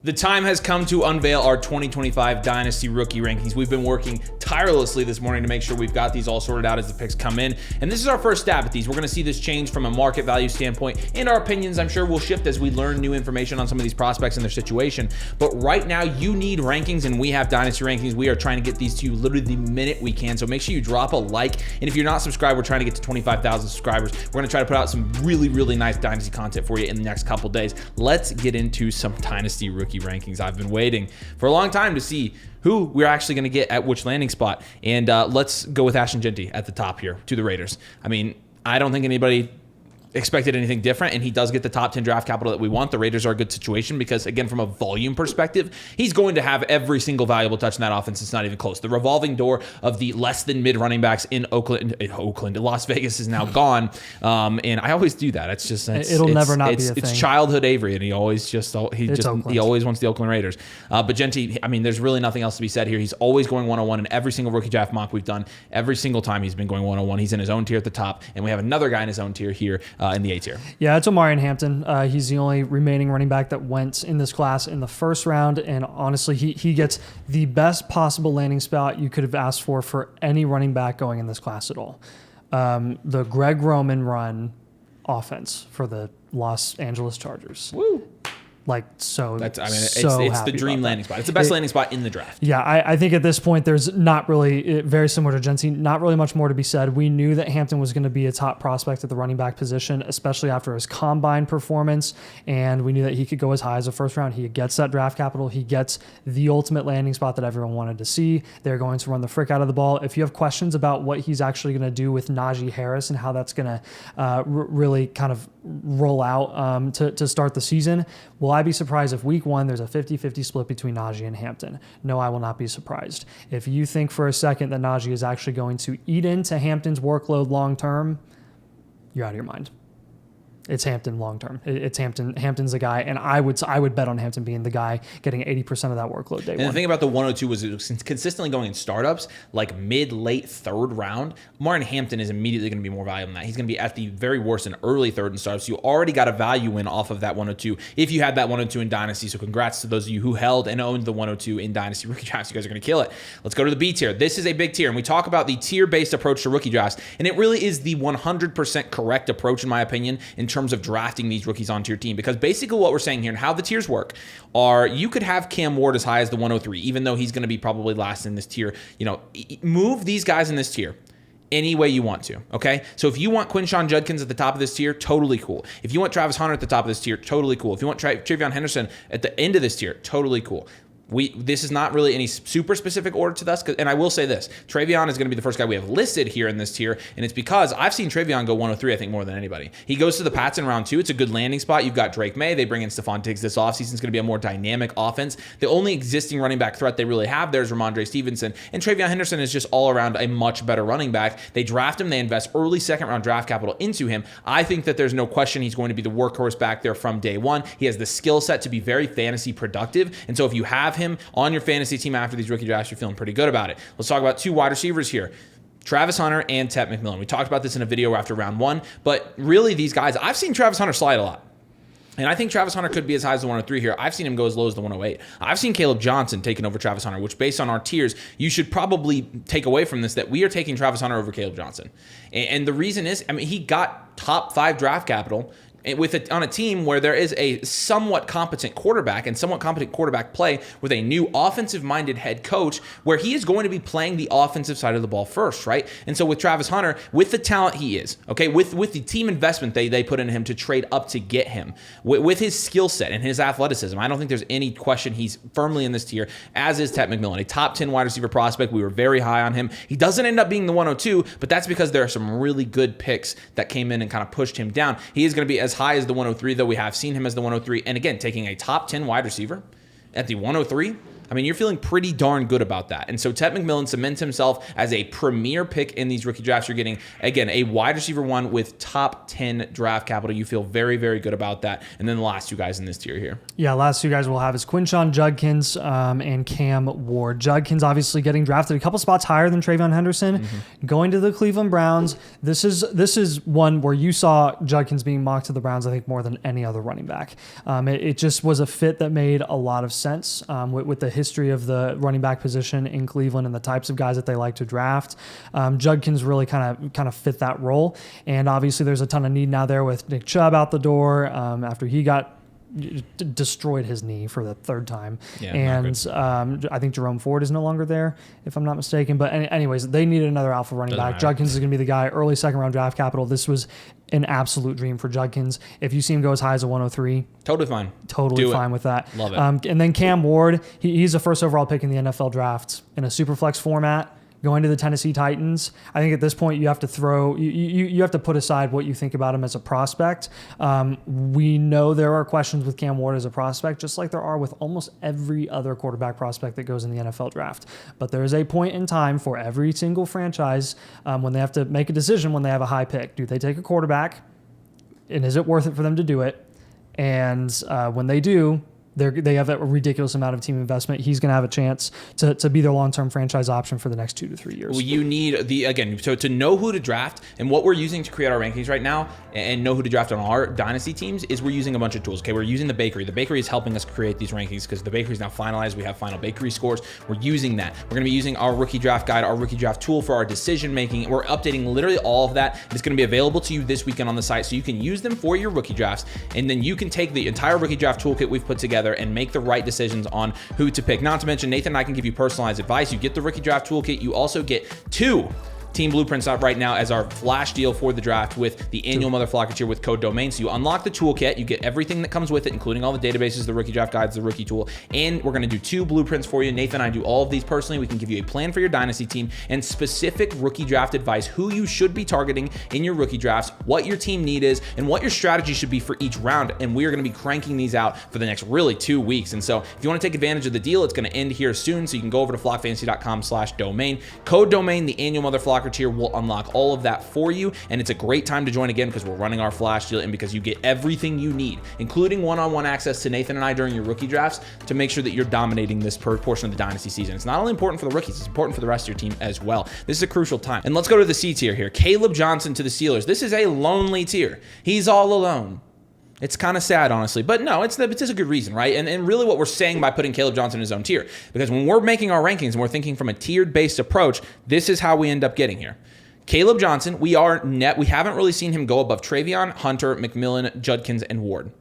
The time has come to unveil our 2025 Dynasty rookie rankings. We've been working tirelessly this morning to make sure we've got these all sorted out as the picks come in. And this is our first stab at these. We're going to see this change from a market value standpoint. And our opinions, I'm sure, will shift as we learn new information on some of these prospects and their situation. But right now, you need rankings, and we have Dynasty rankings. We are trying to get these to you literally the minute we can. So make sure you drop a like. And if you're not subscribed, we're trying to get to 25,000 subscribers. We're going to try to put out some really nice Dynasty content for you in the next couple days. Let's get into some Dynasty rookie rankings. I've been waiting for a long time to see who we're actually going to get at which landing spot. And let's go with Ashton Jeanty at the top here to the Raiders. I mean, I don't think anybody expected anything different, and he does get the top 10 draft capital that we want. The Raiders are a good situation because, again, from a volume perspective, he's going to have every single valuable touch in that offense. It's not even close. The revolving door of the less than mid running backs in Las Vegas is now gone. And I always do that. It's just it'll never not be a thing. It's childhood Avery, and he always wants the Oakland Raiders. But Jeanty, I mean, there's really nothing else to be said here. He's always going 101 in every single rookie draft mock we've done. Every single time he's been going 101. He's in his own tier at the top, and we have another guy in his own tier here in the A tier. Yeah, it's Omarion Hampton. He's the only remaining running back that went in this class in the first round, and honestly, he gets the best possible landing spot you could have asked for any running back going in this class at all. The Greg Roman run offense for the Los Angeles Chargers. Woo! It's the dream landing spot. It's the best landing spot in the draft. Yeah, I think at this point there's not really, very similar to Jeanty, not really much more to be said. We knew that Hampton was going to be a top prospect at the running back position, especially after his combine performance, and we knew that he could go as high as a first round. He gets that draft capital. He gets the ultimate landing spot that everyone wanted to see. They're going to run the frick out of the ball. If you have questions about what he's actually going to do with Najee Harris and how that's going to really kind of roll out to start the season, will I be surprised if week one there's a 50-50 split between Najee and Hampton? No, I will not be surprised. If you think for a second that Najee is actually going to eat into Hampton's workload long term, you're out of your mind. It's Hampton long term. It's Hampton. Hampton's the guy, and I would bet on Hampton being the guy getting 80% of that workload day one. And the thing about the 102 was it was consistently going in startups, like mid-late third round. Omarion Hampton is immediately going to be more valuable than that. He's going to be at the very worst in early third in startups. You already got a value in off of that 102 if you had that 102 in Dynasty. So congrats to those of you who held and owned the 102 in Dynasty rookie drafts. You guys are going to kill it. Let's go to the B tier. This is a big tier, and we talk about the tier-based approach to rookie drafts, and it really is the 100% correct approach, in my opinion, in terms of drafting these rookies onto your team. Because basically what we're saying here and how the tiers work are you could have Cam Ward as high as the 103, even though he's going to be probably last in this tier. Move these guys in this tier any way you want to, okay? So if you want Quinshon Judkins at the top of this tier, totally cool. If you want Travis Hunter at the top of this tier, totally cool. If you want Travion Henderson at the end of this tier, totally cool. This is not really any super specific order to us, and I will say this. Travion is going to be the first guy we have listed here in this tier, and it's because I've seen Travion go 103, I think, more than anybody. He goes to the Pats in round 2. It's a good landing spot. You've got Drake May. They bring in Stephon Diggs this offseason. It's going to be a more dynamic offense. The only existing running back threat they really have there is Ramondre Stevenson, and Travion Henderson is just all around a much better running back. They draft him. They invest early second-round draft capital into him. I think that there's no question he's going to be the workhorse back there from day one. He has the skill set to be very fantasy productive, and so if you have him on your fantasy team after these rookie drafts, you're feeling pretty good about it. Let's talk about two wide receivers here. Travis Hunter and Tet McMillan. We talked about this in a video after round 1, but really these guys, I've seen Travis Hunter slide a lot. And I think Travis Hunter could be as high as the 103 here. I've seen him go as low as the 108. I've seen Caleb Johnson taking over Travis Hunter, which based on our tiers, you should probably take away from this that we are taking Travis Hunter over Caleb Johnson. And the reason is, he got top 5 draft capital on a team where there is a somewhat competent quarterback and somewhat competent quarterback play with a new offensive-minded head coach where he is going to be playing the offensive side of the ball first, right? And so with Travis Hunter, with the talent he is, okay, with the team investment they put into him to trade up to get him, with his skill set and his athleticism, I don't think there's any question he's firmly in this tier, as is Tet McMillan, a top 10 wide receiver prospect. We were very high on him. He doesn't end up being the 102, but that's because there are some really good picks that came in and kind of pushed him down. He is going to be as high as the 103, though we have seen him as the 103. And again, taking a top 10 wide receiver at the 103, I mean, you're feeling pretty darn good about that. And so Ted McMillan cements himself as a premier pick in these rookie drafts. You're getting, again, a wide receiver 1 with top 10 draft capital. You feel very, very good about that. And then the last 2 guys in this tier here. Yeah, last 2 guys we'll have is Quinshon Judkins and Cam Ward. Judkins obviously getting drafted a couple spots higher than Travion Henderson, going to the Cleveland Browns. This is one where you saw Judkins being mocked to the Browns, I think, more than any other running back. It just was a fit that made a lot of sense with the history of the running back position in Cleveland and the types of guys that they like to draft. Judkins really kind of fit that role, and obviously there's a ton of need now there with Nick Chubb out the door after he got destroyed his knee for the 3rd time. Yeah, and I think Jerome Ford is no longer there, if I'm not mistaken. But anyways, they needed another alpha running back. Judkins is going to be the guy, early 2nd round draft capital. This was an absolute dream for Judkins. If you see him go as high as a 103, totally fine. Totally fine with that. Love it. And then Cam Ward, he's a 1st overall pick in the NFL draft in a super flex format, going to the Tennessee Titans. I think at this point you have to you have to put aside what you think about him as a prospect. We know there are questions with Cam Ward as a prospect, just like there are with almost every other quarterback prospect that goes in the NFL draft. But there is a point in time for every single franchise when they have to make a decision when they have a high pick. Do they take a quarterback? And is it worth it for them to do it? And when they do, they have a ridiculous amount of team investment. He's going to have a chance to be their long-term franchise option for the next 2 to 3 years. Well, you need so to know who to draft, and what we're using to create our rankings right now and know who to draft on our dynasty teams is we're using a bunch of tools. Okay, we're using the Bakery. The Bakery is helping us create these rankings because the Bakery is now finalized. We have final Bakery scores. We're using that. We're going to be using our rookie draft guide, our rookie draft tool for our decision making. We're updating literally all of that. It's going to be available to you this weekend on the site, so you can use them for your rookie drafts, and then you can take the entire rookie draft toolkit we've put together and make the right decisions on who to pick. Not to mention, Nathan and I can give you personalized advice. You get the rookie draft toolkit. You also get 2 team blueprints out right now as our flash deal for the draft with the annual Motherflocker tier with code DOMAIN. So you unlock the toolkit, you get everything that comes with it, including all the databases, the rookie draft guides, the rookie tool, and we're going to do 2 blueprints for you. Nathan and I do all of these personally. We can give you a plan for your dynasty team and specific rookie draft advice, who you should be targeting in your rookie drafts, what your team need is, and what your strategy should be for each round. And we are going to be cranking these out for the next really 2 weeks. And so if you want to take advantage of the deal, it's going to end here soon. So you can go over to flockfantasy.com/domain. Code DOMAIN, the annual Motherflocker tier will unlock all of that for you, and it's a great time to join again because we're running our flash deal and because you get everything you need, including one-on-one access to Nathan and I during your rookie drafts to make sure that you're dominating this portion of the dynasty season. It's not only important for the rookies, it's important for the rest of your team as well. This is a crucial time. And let's go to the C tier here. Caleb Johnson to the Steelers. This is a lonely tier. He's all alone. It's kind of sad, honestly, but no, it's a good reason, right? And really what we're saying by putting Caleb Johnson in his own tier, because when we're making our rankings and we're thinking from a tiered-based approach, this is how we end up getting here. Caleb Johnson, we haven't really seen him go above Travion, Hunter, McMillan, Judkins, and Ward.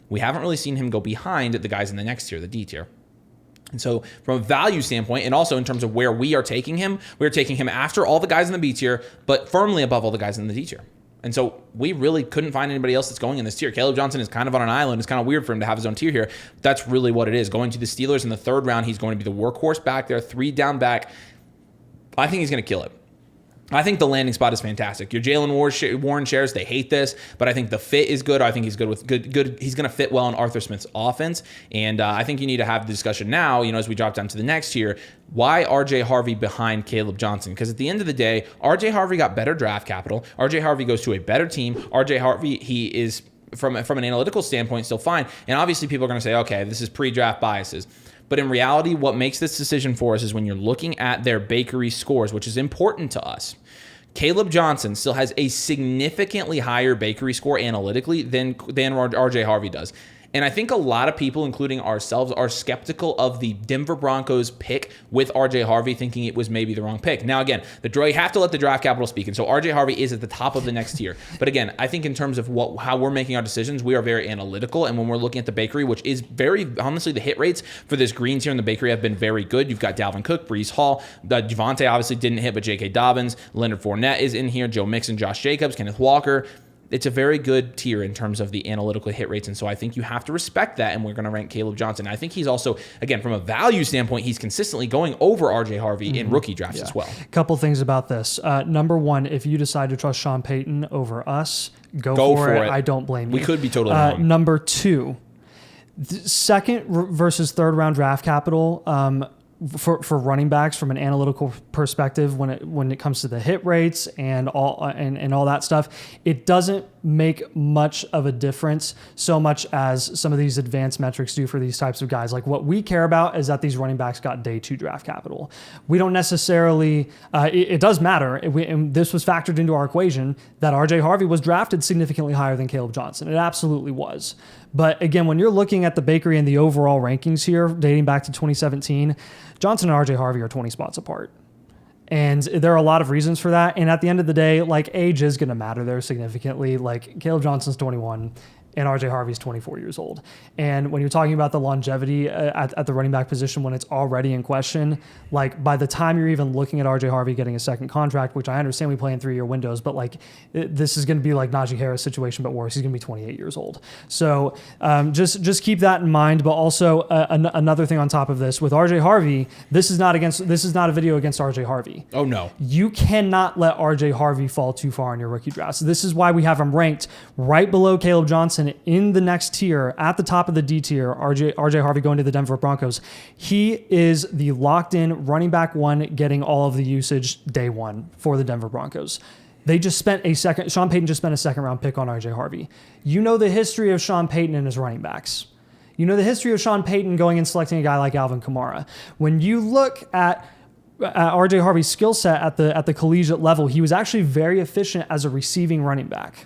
We haven't really seen him go behind the guys in the next tier, the D tier. And so from a value standpoint, and also in terms of where we are taking him, we're taking him after all the guys in the B tier, but firmly above all the guys in the D tier. And so we really couldn't find anybody else that's going in this tier. Caleb Johnson is kind of on an island. It's kind of weird for him to have his own tier here. That's really what it is. Going to the Steelers in the 3rd round, he's going to be the workhorse back there, 3 down back. I think he's going to kill it. I think the landing spot is fantastic. Your Jalen Warren shares, they hate this, but I think the fit is good. I think he's good with good. He's going to fit well in Arthur Smith's offense, and I think you need to have the discussion now. As we drop down to the next tier, why RJ Harvey behind Caleb Johnson? Because at the end of the day, RJ Harvey got better draft capital. RJ Harvey goes to a better team. RJ Harvey, he is from an analytical standpoint still fine, and obviously people are going to say, okay, this is pre-draft biases. But in reality, what makes this decision for us is when you're looking at their Bakery scores, which is important to us. Caleb Johnson still has a significantly higher Bakery score analytically than RJ Harvey does. And I think a lot of people, including ourselves, are skeptical of the Denver Broncos pick with RJ Harvey, thinking it was maybe the wrong pick. Now, again, you have to let the draft capital speak. And so RJ Harvey is at the top of the next tier. But again, I think in terms of how we're making our decisions, we are very analytical. And when we're looking at the Bakery, which is very, honestly, the hit rates for this green tier in the Bakery have been very good. You've got Dalvin Cook, Breece Hall, Javonte obviously didn't hit, but J.K. Dobbins, Leonard Fournette is in here, Joe Mixon, Josh Jacobs, Kenneth Walker. It's a very good tier in terms of the analytical hit rates, and so I think you have to respect that, and we're going to rank Caleb Johnson. I think he's also, again, from a value standpoint, he's consistently going over RJ Harvey in rookie drafts as well. Couple things about this. Number one, if you decide to trust Sean Payton over us, go for it. I don't blame you. We could be totally wrong. Number two, Second versus third round draft capital for running backs from an analytical perspective when it comes to the hit rates and all that stuff, it doesn't make much of a difference so much as some of these advanced metrics do for these types of guys. Like what we care about is that these running backs got day 2 draft capital. We don't necessarily, it does matter. And this was factored into our equation that RJ Harvey was drafted significantly higher than Caleb Johnson. It absolutely was. But again, when you're looking at the bakery and the overall rankings here, dating back to 2017, Johnson and RJ Harvey are 20 spots apart. And there are a lot of reasons for that. And at the end of the day, like age is going to matter there significantly. Like Caleb Johnson's 21 and RJ Harvey's 24 years old. And when you're talking about the longevity at the running back position when it's already in question, like by the time you're even looking at RJ Harvey getting a second contract, which I understand we play in 3-year windows, but like this is going to be like Najee Harris situation, but worse. He's going to be 28 years old. So just keep that in mind. But also another thing on top of this with RJ Harvey, this is not a video against RJ Harvey. Oh no. You cannot let RJ Harvey fall too far in your rookie draft. So this is why we have him ranked right below Caleb Johnson in the next tier, at the top of the D tier, RJ Harvey going to the Denver Broncos. He is the locked-in running back 1 getting all of the usage day 1 for the Denver Broncos. Sean Payton just spent a second-round pick on RJ Harvey. You know the history of Sean Payton and his running backs. You know the history of Sean Payton going and selecting a guy like Alvin Kamara. When you look at RJ Harvey's skill set at the collegiate level, he was actually very efficient as a receiving running back.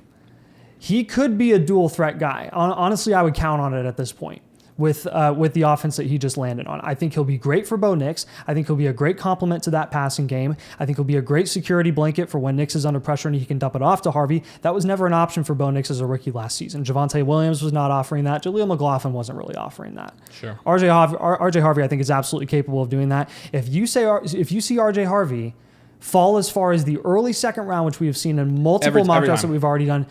He could be a dual threat guy. Honestly, I would count on it at this point with the offense that he just landed on. I think he'll be great for Bo Nix. I think he'll be a great complement to that passing game. I think he'll be a great security blanket for when Nix is under pressure and he can dump it off to Harvey. That was never an option for Bo Nix as a rookie last season. Javonte Williams was not offering that. Jaleel McLaughlin wasn't really offering that. Sure. RJ Harvey, I think, is absolutely capable of doing that. If you see RJ Harvey fall as far as the early second round, which we have seen in multiple mock drafts that we've already done,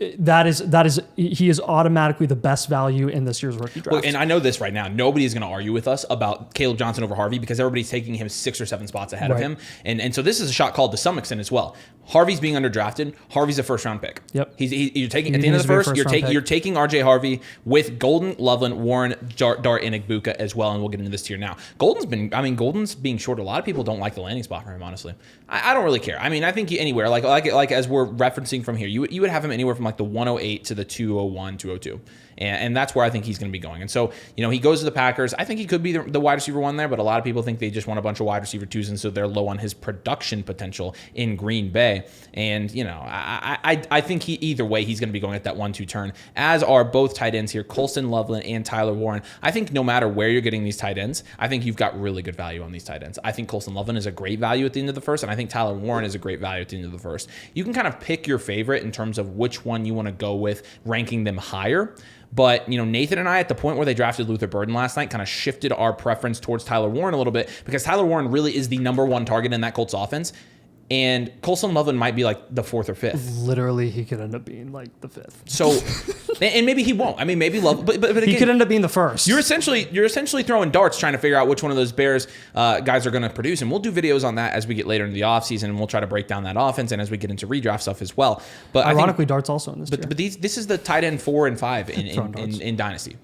he is automatically the best value in this year's rookie draft. Well, and I know this right now. Nobody is going to argue with us about Caleb Johnson over Harvey because everybody's taking him 6 or 7 spots ahead of him. And so this is a shot called to some extent as well. Harvey's being underdrafted. Harvey's a first-round pick. Yep. You're taking at the end of the first. You're taking RJ Harvey with Golden, Loveland, Warren, Dart, and Igbuka as well. And we'll get into this tier now. Golden's being short. A lot of people don't like the landing spot for him. Honestly, I don't really care. I mean, I think anywhere like as we're referencing from here, you would have him anywhere from like the 108 to the 201, 202. And that's where I think he's going to be going. And so, he goes to the Packers. I think he could be the wide receiver 1 there, but a lot of people think they just want a bunch of wide receiver 2s, and so they're low on his production potential in Green Bay. And, I think either way, he's going to be going at that 1-2 turn, as are both tight ends here, Colston Loveland and Tyler Warren. I think no matter where you're getting these tight ends, I think you've got really good value on these tight ends. I think Colston Loveland is a great value at the end of the first, and I think Tyler Warren is a great value at the end of the first. You can kind of pick your favorite in terms of which one you want to go with, ranking them higher. But, Nathan and I, at the point where they drafted Luther Burden last night, kind of shifted our preference towards Tyler Warren a little bit because Tyler Warren really is the number 1 target in that Colts offense. And Colston Loveland might be like the 4th or 5th. Literally, he could end up being like the 5th. So, and maybe he won't. I mean, maybe Love, but again, he could end up being the 1st. You're essentially throwing darts trying to figure out which one of those Bears guys are going to produce. And we'll do videos on that as we get later into the offseason, and we'll try to break down that offense and as we get into redraft stuff as well. But ironically, darts also in this. But this is the tight end 4 and 5 in Dynasty.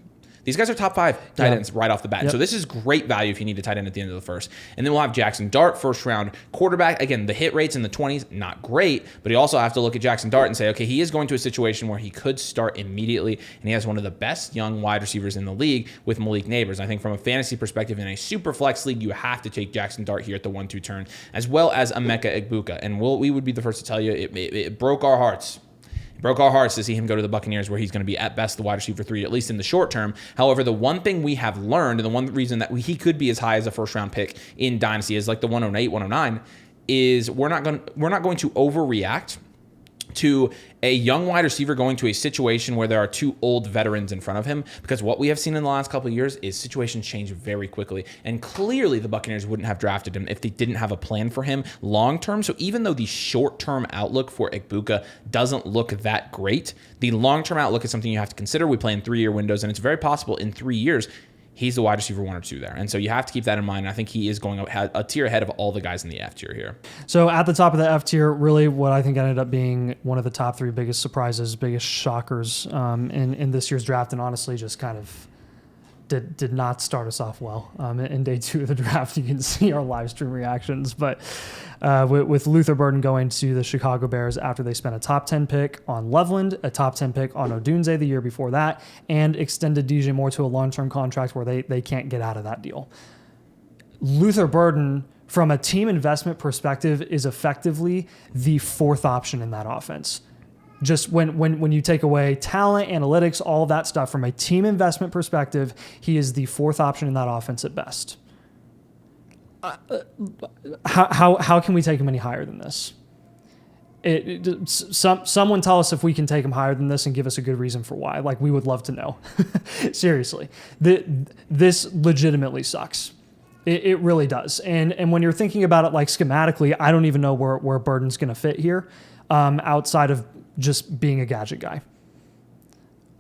These guys are top 5 tight ends right off the bat. Yep. So this is great value if you need a tight end at the end of the first. And then we'll have Jackson Dart, first round quarterback. Again, the hit rates in the 20s, not great, but you also have to look at Jackson Dart and say, okay, he is going to a situation where he could start immediately, and he has one of the best young wide receivers in the league with Malik Neighbors. I think from a fantasy perspective, in a super flex league, you have to take Jackson Dart here at the 1-2 turn, as well as Emeka Egbuka. And we would be the first to tell you, it broke our hearts. It broke our hearts to see him go to the Buccaneers, where he's going to be at best the wide receiver 3, at least in the short term. However, the one thing we have learned, and the one reason that he could be as high as a first round pick in Dynasty is like the 108, 109, is we're not going to overreact to a young wide receiver going to a situation where there are 2 old veterans in front of him, because what we have seen in the last couple of years is situations change very quickly, and clearly the Buccaneers wouldn't have drafted him if they didn't have a plan for him long term. So even though the short term outlook for Igbuka doesn't look that great, the long term outlook is something you have to consider. We play in 3-year windows, and it's very possible in 3 years he's the wide receiver 1 or 2 there. And so you have to keep that in mind. I think he is going a tier ahead of all the guys in the F tier here. So at the top of the F tier, really what I think ended up being one of the top 3 biggest surprises, biggest shockers in this year's draft, and honestly just kind of did not start us off well. In day 2 of the draft, you can see our live stream reactions. But with Luther Burden going to the Chicago Bears after they spent a top 10 pick on Loveland, a top 10 pick on Odunze the year before that, and extended DJ Moore to a long-term contract where they can't get out of that deal. Luther Burden, from a team investment perspective, is effectively the 4th option in that offense. Just when you take away talent, analytics, all of that stuff, from a team investment perspective, he is the 4th option in that offense at best. How can we take him any higher than this? Someone tell us if we can take him higher than this and give us a good reason for why. Like, we would love to know. Seriously, this legitimately sucks. It really does. And when you're thinking about it like schematically, I don't even know where Burden's going to fit here, outside of just being a gadget guy.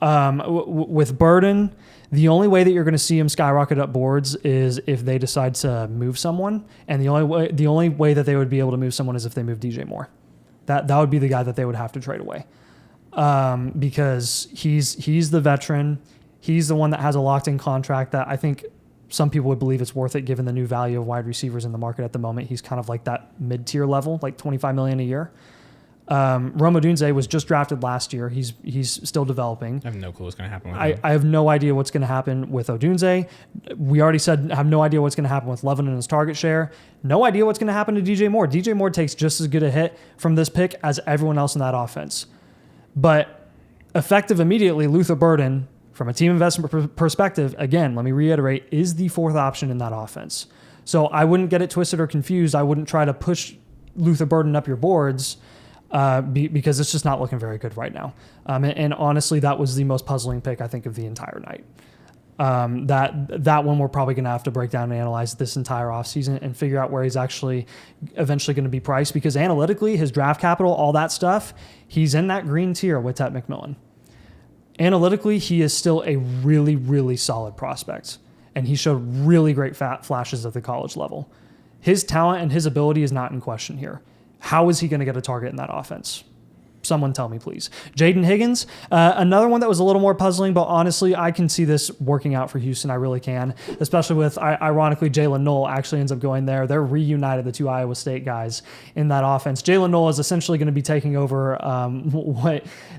With Burden, the only way that you're going to see him skyrocket up boards is if they decide to move someone, and the only way that they would be able to move someone is if they move DJ Moore. That would be the guy that they would have to trade away, because he's the veteran. He's the one that has a locked-in contract that I think some people would believe it's worth it given the new value of wide receivers in the market at the moment. He's kind of like that mid-tier level, like $25 million a year. Rome Odunze was just drafted last year. He's still developing. I have no clue what's going to happen with him. I have no idea what's going to happen with Odunze. We already said I have no idea what's going to happen with Levin and his target share. No idea what's going to happen to DJ Moore. DJ Moore takes just as good a hit from this pick as everyone else in that offense. But effective immediately, Luther Burden, from a team investment perspective, again, let me reiterate, is the 4th option in that offense. So I wouldn't get it twisted or confused. I wouldn't try to push Luther Burden up your boards, because it's just not looking very good right now. And honestly, that was the most puzzling pick, I think, of the entire night. That one we're probably going to have to break down and analyze this entire offseason and figure out where he's actually eventually going to be priced, because analytically, his draft capital, all that stuff, he's in that green tier with Ted McMillan. Analytically, he is still a really, really solid prospect, and he showed really great flashes at the college level. His talent and his ability is not in question here. How is he going to get a target in that offense? Someone tell me, please. Jaden Higgins, another one that was a little more puzzling, but honestly, I can see this working out for Houston. I really can, especially with, ironically, Jalen Knoll actually ends up going there. They're reunited, the 2 Iowa State guys in that offense. Jalen Knoll is essentially going to be taking over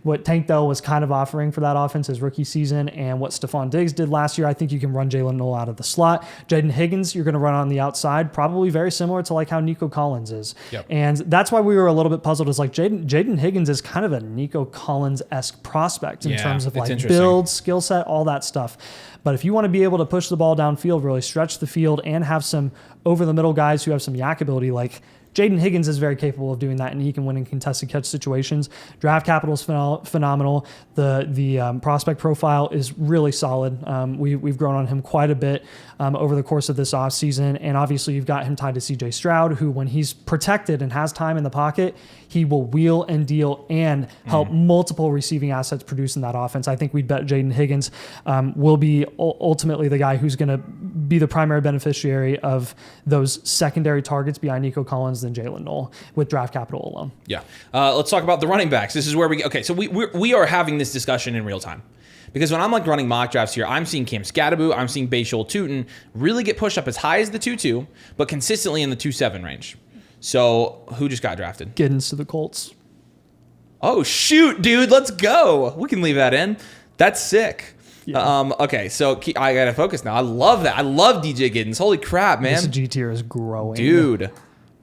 what Tank Dell was kind of offering for that offense his rookie season, and what Stephon Diggs did last year. I think you can run Jalen Knoll out of the slot. Jaden Higgins, you're going to run on the outside, probably very similar to like how Nico Collins is. Yep. And that's why we were a little bit puzzled, is like Jaden Higgins is kind of a Nico Collins-esque prospect in terms of like build, skill set, all that stuff. But if you want to be able to push the ball downfield, really stretch the field, and have some over-the-middle guys who have some yak ability, like Jaden Higgins is very capable of doing that, and he can win in contested catch situations. Draft capital is phenomenal. The prospect profile is really solid. We've grown on him quite a bit over the course of this offseason, and obviously you've got him tied to C.J. Stroud, who, when he's protected and has time in the pocket, he will wheel and deal and help multiple receiving assets produce in that offense. I think we'd bet Jaden Higgins will be ultimately the guy who's going to be the primary beneficiary of those secondary targets behind Nico Collins than Jalen Knoll with draft capital alone. Yeah. Let's talk about the running backs. This is where so we are having this discussion in real time. Because when I'm like running mock drafts here, I'm seeing Cam Scadaboo, I'm seeing Bayshul Tootin really get pushed up as high as the 2-2, but consistently in the 2-7 range. So who just got drafted? Giddens to the Colts. Oh, shoot, dude. Let's go. We can leave that in. That's sick. Yeah. Okay, so I got to focus now. I love that. I love DJ Giddens. Holy crap, man. This G tier is growing. Dude,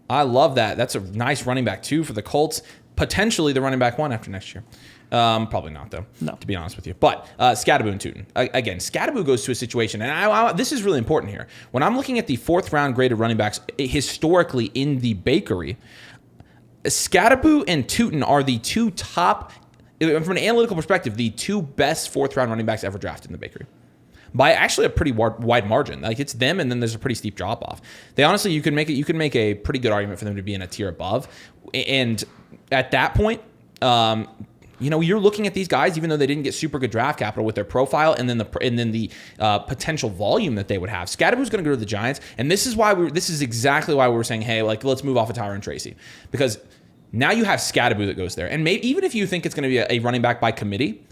I love that. That's a nice running back, too, for the Colts. Potentially the running back 1 after next year. Probably not, though, to be honest with you. But Scadaboo and Tootin. Again, Scadaboo goes to a situation, and this is really important here. When I'm looking at the 4th-round graded running backs historically in the bakery, Scadaboo and Tootin are the 2 top, from an analytical perspective, the 2 best 4th-round running backs ever drafted in the bakery. By actually a pretty wide margin. Like, it's them, and then there's a pretty steep drop-off. They honestly, you can make a pretty good argument for them to be in a tier above. And at that point, you're looking at these guys, even though they didn't get super good draft capital, with their profile and then the potential volume that they would have. Scadaboo's going to go to the Giants, and this is exactly why we were saying, hey, like, let's move off of Tyron Tracy, because now you have Scadaboo that goes there, and maybe even if you think it's going to be a running back by committee,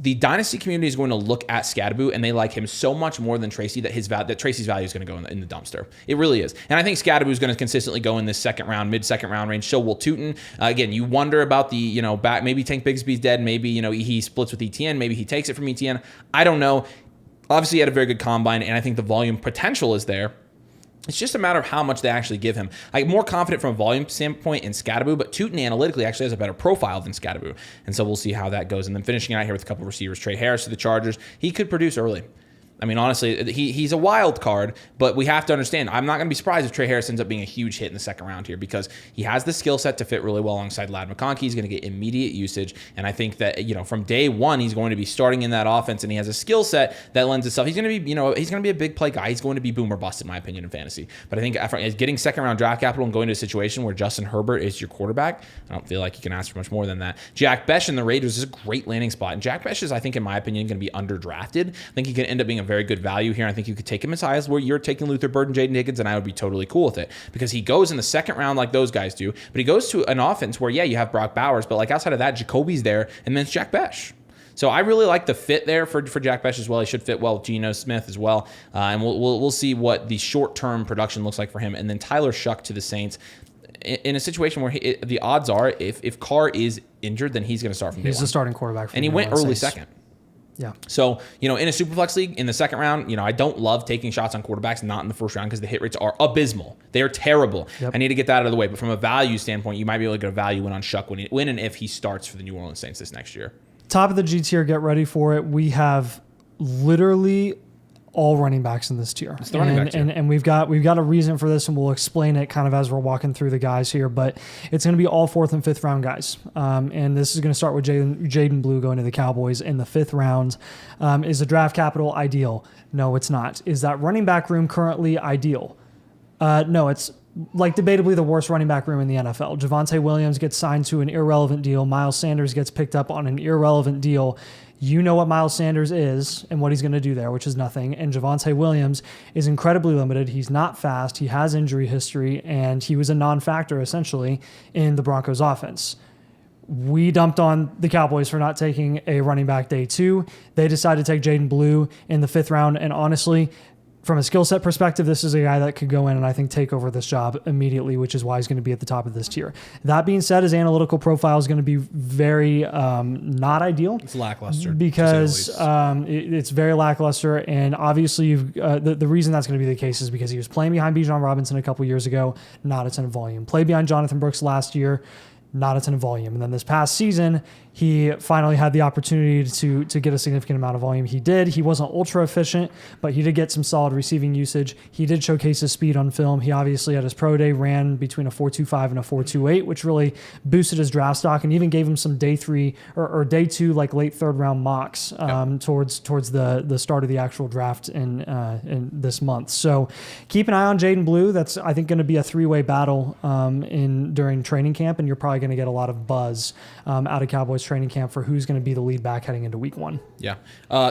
the Dynasty community is going to look at Scadaboo and they like him so much more than Tracy that Tracy's value is going to go in the dumpster. It really is. And I think Scadaboo is going to consistently go in this second round, mid-second round range. So will Tootin. Again, you wonder about the, back, maybe Tank Bigsby's dead. Maybe, he splits with ETN. Maybe he takes it from ETN. I don't know. Obviously, he had a very good combine, and I think the volume potential is there. It's just a matter of how much they actually give him. I'm more confident from a volume standpoint in Scadaboo, but Tootin analytically actually has a better profile than Scadaboo. And so we'll see how that goes. And then finishing out here with a couple of receivers, Trey Harris to the Chargers. He could produce early. I mean, honestly, he's a wild card, but we have to understand, I'm not going to be surprised if Trey Harris ends up being a huge hit in the second round here because he has the skill set to fit really well alongside Ladd McConkey. He's going to get immediate usage, and I think that, from day one, he's going to be starting in that offense, and he has a skill set that lends itself. He's going to be, he's going to be a big play guy. He's going to be boom or bust, in my opinion, in fantasy. But I think getting second round draft capital and going to a situation where Justin Herbert is your quarterback, I don't feel like you can ask for much more than that. Jack Besh in the Raiders is a great landing spot, and Jack Besh is, I think, in my opinion, going to be underdrafted. I think he can end up being a very good value here. I think you could take him as high as where you're taking Luther Bird and Jaden Higgins, and I would be totally cool with it because he goes in the second round like those guys do, but he goes to an offense where, you have Brock Bowers, but like outside of that, Jacoby's there, and then it's Jack Besh. So I really like the fit there for Jack Besh as well. He should fit well with Geno Smith as well, and we'll see what the short-term production looks like for him. And then Tyler Shuck to the Saints. In a situation where the odds are, if Carr is injured, then he's going to start from day one. He's the starting quarterback. And he went early second. Yeah. So, in a Superflex league in the second round, I don't love taking shots on quarterbacks, not in the first round, because the hit rates are abysmal. They are terrible. Yep. I need to get that out of the way. But from a value standpoint, you might be able to get a value win on Shuck when and if he starts for the New Orleans Saints this next year. Top of the G tier, get ready for it. We have literally all running backs in this tier. It's the running back tier. And we've got a reason for this, and we'll explain it kind of as we're walking through the guys here, but it's going to be all fourth and fifth round guys. And this is going to start with Jaden Blue going to the Cowboys in the fifth round. Is the draft capital ideal? No, it's not. Is that running back room currently ideal? No, it's like debatably the worst running back room in the NFL. Javonte Williams gets signed to an irrelevant deal. Miles Sanders gets picked up on an irrelevant deal. You know what Miles Sanders is and what he's going to do there, which is nothing. And Javonte Williams is incredibly limited. He's not fast. He has injury history, and he was a non-factor essentially in the Broncos offense. We dumped on the Cowboys for not taking a running back day 2. They decided to take Jaden Blue in the fifth round, and honestly, from a skill set perspective, this is a guy that could go in and I think take over this job immediately, which is why he's going to be at the top of this tier. That being said, his analytical profile is going to be very not ideal. It's lackluster. Because it's very lackluster. And obviously, the reason that's going to be the case is because he was playing behind Bijan Robinson a couple years ago, not a ton of volume. Played behind Jonathan Brooks last year, not a ton of volume. And then this past season, he finally had the opportunity to get a significant amount of volume. He did. He wasn't ultra efficient, but he did get some solid receiving usage. He did showcase his speed on film. He obviously at his pro day ran between a 4.25 and a 4.28, which really boosted his draft stock and even gave him some day 3 or day 2, like late third round mocks towards the start of the actual draft in this month. So keep an eye on Jaden Blue. That's, I think, going to be a 3-way battle during training camp, and you're probably going to get a lot of buzz out of Cowboys training camp for who's going to be the lead back heading into week 1. Yeah.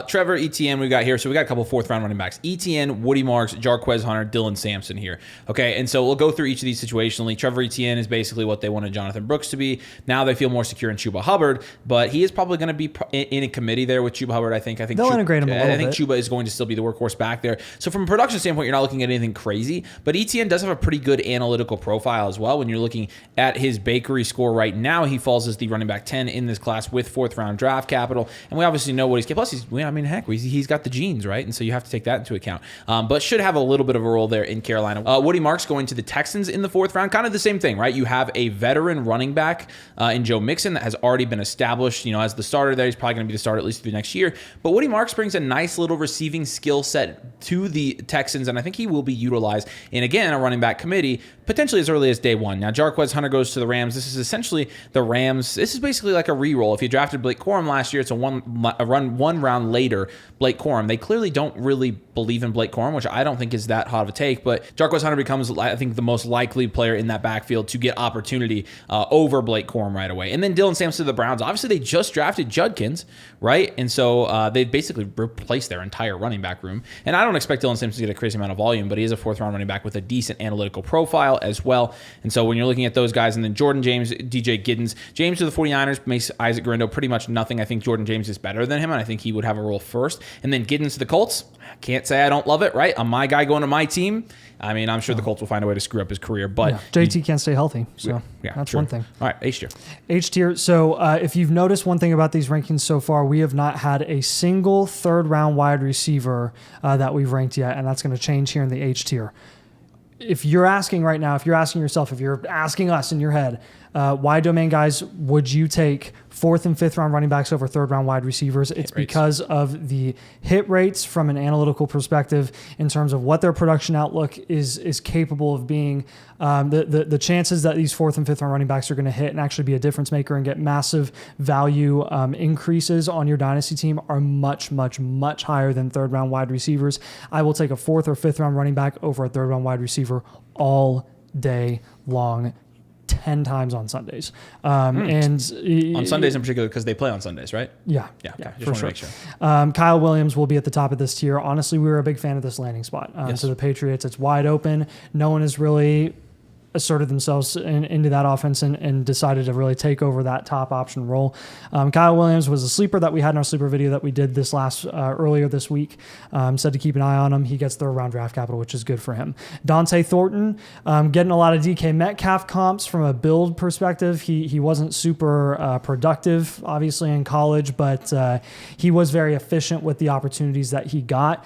Trevor Etienne we got here. So we got a couple fourth round running backs. Etienne, Woody Marks, Jarquez Hunter, Dylan Sampson here. Okay. And so we'll go through each of these situationally. Trevor Etienne is basically what they wanted Jonathan Brooks to be. Now they feel more secure in Chuba Hubbard, but he is probably going to be in a committee there with Chuba Hubbard. I think they'll integrate him a little bit. I think Chuba is going to still be the workhorse back there. So from a production standpoint, you're not looking at anything crazy, but Etienne does have a pretty good analytical profile as well. When you're looking at his bakery score right now, he falls as the running back 10 in this class with fourth round draft capital. And we obviously know what he's capable. Plus, he's got the genes, right? And so you have to take that into account. But should have a little bit of a role there in Carolina. Woody Marks going to the Texans in the fourth round. Kind of the same thing, right? You have a veteran running back in Joe Mixon that has already been established, as the starter there. He's probably going to be the starter at least through next year. But Woody Marks brings a nice little receiving skill set to the Texans, and I think he will be utilized in, again, a running back committee, potentially as early as day 1. Now, Jarquez Hunter goes to the Rams. This is essentially the Rams. This is basically like a re-roll. If you drafted Blake Corum last year, it's a one round later Blake Corum. They clearly don't really believe in Blake Corum, which I don't think is that hot of a take, but Jarquez Hunter becomes, I think, the most likely player in that backfield to get opportunity over Blake Corum right away. And then Dylan Sampson to the Browns. Obviously, they just drafted Judkins, right? And so they basically replaced their entire running back room. And I don't expect Dylan Sampson to get a crazy amount of volume, but he is a fourth-round running back with a decent analytical profile as well. And so when you're looking at those guys, and then Jordan James, DJ Giddens, James to the 49ers makes Isaac Guerrero pretty much nothing. I think Jordan James is better than him, and I think he would have a role first. And then Giddens to the Colts. Can't say I don't love it, right? I'm my guy going to my team. I mean, I'm sure the Colts will find a way to screw up his career, but JT can't stay healthy, so that's one thing. All right, H tier. H tier. So if you've noticed one thing about these rankings so far, we have not had a single third-round wide receiver that we've ranked yet, and that's going to change here in the H tier. If you're asking right now, if you're asking yourself, if you're asking us in your head, why domain guys would you take fourth and fifth round running backs over third round wide receivers? It's because of the hit rates from an analytical perspective in terms of what their production outlook is capable of being. The chances that these fourth and fifth round running backs are going to hit and actually be a difference maker and get massive value increases on your dynasty team are much, much, much higher than third round wide receivers. I will take a fourth or fifth round running back over a third round wide receiver all day long. 10 times on Sundays. And on Sundays in particular, because they play on Sundays, right? Yeah. Okay. For sure. Make sure. Kyle Williams will be at the top of this tier. Honestly, we were a big fan of this landing spot. So the Patriots, it's wide open. No one is really asserted themselves into that offense and decided to really take over that top option role. Kyle Williams was a sleeper that we had in our sleeper video that we did earlier this week. Said to keep an eye on him. He gets third round draft capital, which is good for him. Dante Thornton, getting a lot of DK Metcalf comps from a build perspective. He wasn't super productive, obviously, in college, but he was very efficient with the opportunities that he got.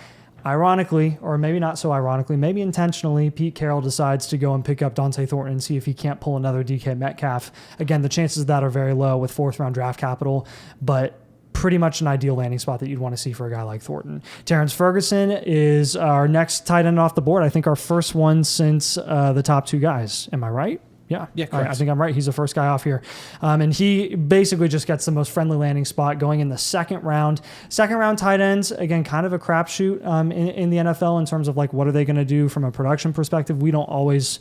Ironically, or maybe not so ironically, maybe intentionally, Pete Carroll decides to go and pick up Dante Thornton and see if he can't pull another DK Metcalf. Again, the chances of that are very low with fourth round draft capital, but pretty much an ideal landing spot that you'd want to see for a guy like Thornton. Terrence Ferguson is our next tight end off the board. I think our first one since the top two guys. Am I right? Yeah, correct. I think I'm right. He's the first guy off here. And he basically just gets the most friendly landing spot going in the second round. Second round tight ends, again, kind of a crapshoot in the NFL in terms of like what are they going to do from a production perspective. We don't always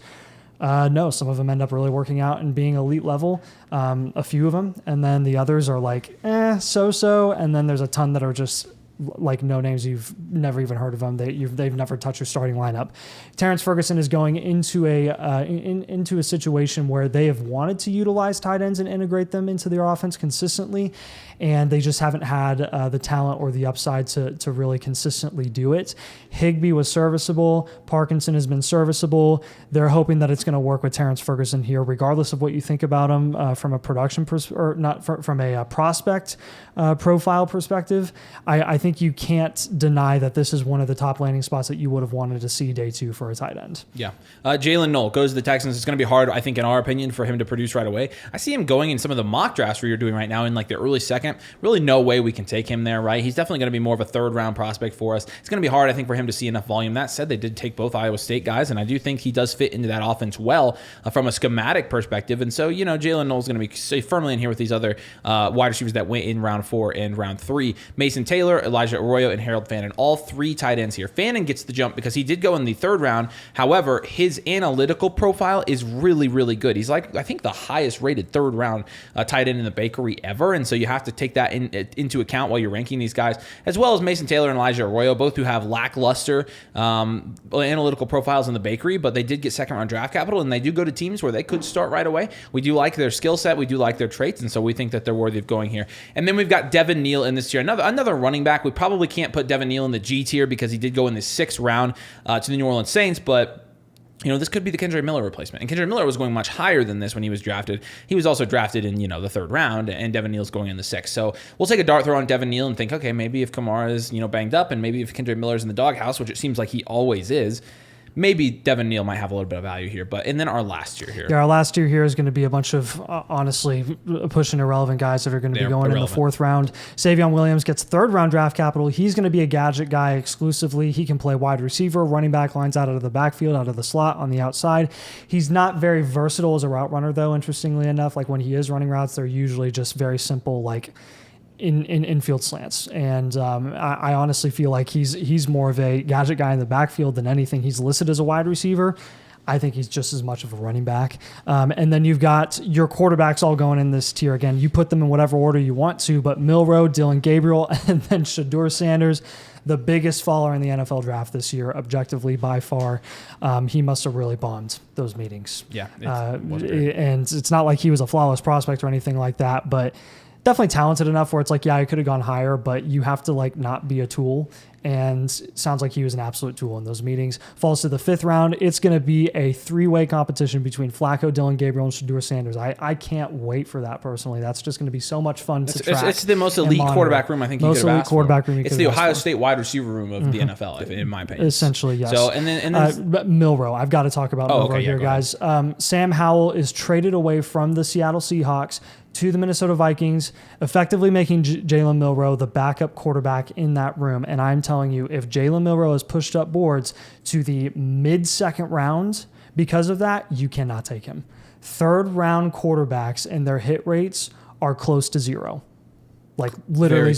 know. Some of them end up really working out and being elite level, a few of them. And then the others are like, so-so. And then there's a ton that are just like no names, you've never even heard of them. They've never touched your starting lineup. Terrence Ferguson is going into a situation where they have wanted to utilize tight ends and integrate them into their offense consistently, and they just haven't had the talent or the upside to really consistently do it. Higbee was serviceable. Parkinson has been serviceable. They're hoping that it's going to work with Terrence Ferguson here, regardless of what you think about him from a production from a prospect profile perspective. I think you can't deny that this is one of the top landing spots that you would have wanted to see day two for a tight end. Yeah. Jalen Knoll goes to the Texans. It's going to be hard, I think, in our opinion, for him to produce right away. I see him going in some of the mock drafts where you're doing right now in like the early second. Really no way we can take him there, right? He's definitely going to be more of a third round prospect for us. It's going to be hard, I think, for him to see enough volume. That said, they did take both Iowa State guys, and I do think he does fit into that offense well from a schematic perspective. And so, Jalen Knoll's going to be firmly in here with these other wide receivers that went in round 4 and round 3. Mason Taylor, Elijah Arroyo, and Harold Fannin, all three tight ends here. Fannin gets the jump because he did go in the third round. However, his analytical profile is really, really good. He's like, I think, the highest rated third round tight end in the bakery ever. And so you have to take that into account while you're ranking these guys, as well as Mason Taylor and Elijah Arroyo, both who have lackluster analytical profiles in the bakery, but they did get second round draft capital, and they do go to teams where they could start right away. We do like their skill set. We do like their traits. And so we think that they're worthy of going here. And then we've got Devin Neal in this tier. Another running back. We probably can't put Devin Neal in the G tier because he did go in the 6th round to the New Orleans Saints, but this could be the Kendre Miller replacement. And Kendre Miller was going much higher than this when he was drafted. He was also drafted in, the 3rd round, and Devin Neal's going in the 6th. So we'll take a dart throw on Devin Neal and think, okay, maybe if Kamara is, banged up, and maybe if Kendre Miller's in the doghouse, which it seems like he always is, maybe Devin Neal might have a little bit of value here. And then our last tier here. Yeah, our last tier here is going to be a bunch of, honestly, pushing irrelevant guys that are going to be going in the 4th round. Savion Williams gets 3rd round draft capital. He's going to be a gadget guy exclusively. He can play wide receiver, running back, lines out of the backfield, out of the slot, on the outside. He's not very versatile as a route runner, though, interestingly enough. Like when he is running routes, they're usually just very simple, like in infield slants. And I honestly feel like he's more of a gadget guy in the backfield than anything. He's listed as a wide receiver. I think he's just as much of a running back. And then you've got your quarterbacks all going in this tier. Again, you put them in whatever order you want to, but Milroe, Dylan Gabriel, and then Shedeur Sanders, the biggest faller in the NFL draft this year, objectively by far. He must have really bombed those meetings. Yeah. And it's not like he was a flawless prospect or anything like that, but definitely talented enough where it's like, yeah, I could have gone higher, but you have to like not be a tool. And it sounds like he was an absolute tool in those meetings. Falls to the 5th round. It's going to be a 3-way competition between Flacco, Dylan Gabriel, and Shedeur Sanders. I can't wait for that personally. That's just going to be so much fun to track. It's the most elite quarterback room I think you could have asked for. It's the Ohio State wide receiver room of the NFL, in my opinion. Essentially, yes. So and then Milroe. I've got to talk about Milroe here, guys. Sam Howell is traded away from the Seattle Seahawks to the Minnesota Vikings, effectively making Jalen Milroe the backup quarterback in that room. And I'm telling you, if Jalen Milroe is pushed up boards to the mid-second round because of that, you cannot take him. 3rd round quarterbacks and their hit rates are close to 0. Like literally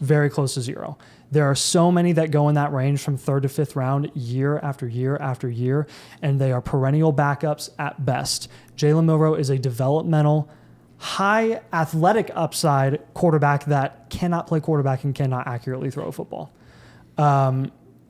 very close to 0. There are so many that go in that range from 3rd to 5th round year after year after year, and they are perennial backups at best. Jalen Milroe is a developmental, high athletic upside quarterback that cannot play quarterback and cannot accurately throw a football.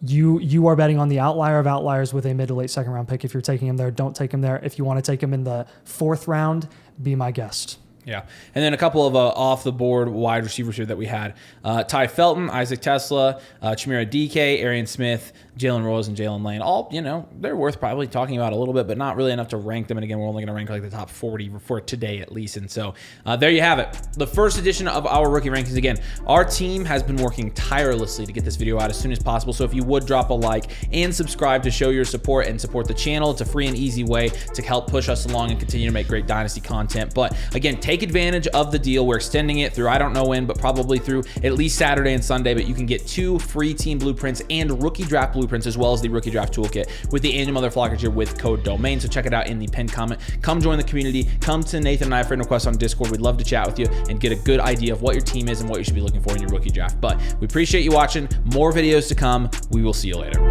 You are betting on the outlier of outliers with a mid to late 2nd round pick. If you're taking him there, don't take him there. If you want to take him in the 4th round, be my guest. Yeah. And then a couple of off-the-board wide receivers here that we had. Ty Felton, Isaac Tesla, Chimera DK, Arian Smith, Jalen Rose, and Jalen Lane. All, they're worth probably talking about a little bit, but not really enough to rank them. And again, we're only going to rank like the top 40 for today at least. And so there you have it. The first edition of our rookie rankings. Again, our team has been working tirelessly to get this video out as soon as possible. So if you would drop a like and subscribe to show your support and support the channel, it's a free and easy way to help push us along and continue to make great Dynasty content. But again, take advantage of the deal. We're extending it through, I don't know when, but probably through at least Saturday and Sunday. But you can get 2 free team blueprints and rookie draft blueprints, as well as the rookie draft toolkit with the annual Motherflocker tier with code DOMAIN. So check it out in the pinned comment. Come join the community. Come to Nathan and I friend requests on Discord. We'd love to chat with you and get a good idea of what your team is and what you should be looking for in your rookie draft. But we appreciate you watching. More videos to come. We will see you later.